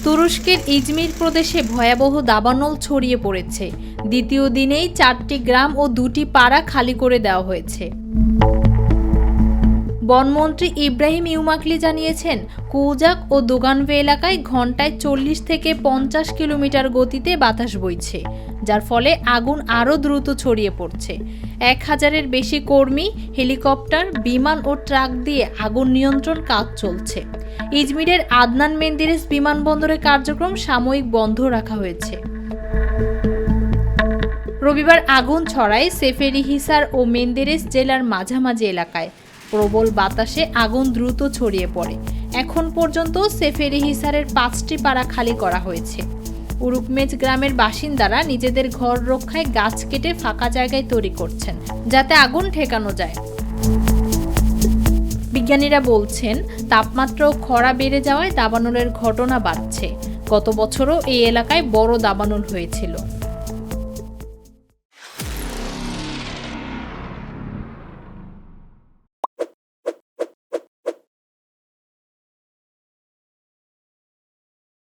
তুরস্কের ইজমির প্রদেশে ভয়াবহ দাবানল ছড়িয়ে পড়েছে। দ্বিতীয় দিনেই 4টি গ্রাম ও 2টি পাড়া খালি করে দেওয়া হয়েছে। বনমন্ত্রী ইব্রাহিম ইউমাকলি জানিয়েছেন, কৌজাক ও দোগানভে এলাকায় ঘন্টায় 40 থেকে 50 কিলোমিটার গতিতে বাতাস বইছে, যার ফলে আগুন আরও দ্রুত ছড়িয়ে পড়ছে। 1000-এর বেশি কর্মী, হেলিকপ্টার, বিমান ও ট্রাক দিয়ে আগুন নিয়ন্ত্রণ কাজ চলছে। ইজমিরের আদনান মেন্দেরেস বিমানবন্দরের কার্যক্রম সাময়িক বন্ধ রাখা হয়েছে। রবিবার আগুন ছড়ায় সেফেরিহিসার ও মেন্দেরেস জেলার মাঝামাঝি এলাকায়। প্রবল বাতাসে আগুন দ্রুত ছড়িয়ে পড়ে। এখন পর্যন্ত সেফেরিহিসারের 5টি পাড়া খালি করা হয়েছে। উরুকমেজ গ্রামের বাসিন্দারা নিজেদের ঘর রক্ষায় গাছ কেটে ফাঁকা জায়গায় তৈরি করছেন, যাতে আগুন ঠেকানো যায়। বিজ্ঞানীরা বলছেন, তাপমাত্রা ও খরা বেড়ে যাওয়ায় দাবানলের ঘটনা বাড়ছে। গত বছরও এই এলাকায় বড় দাবানল হয়েছিল।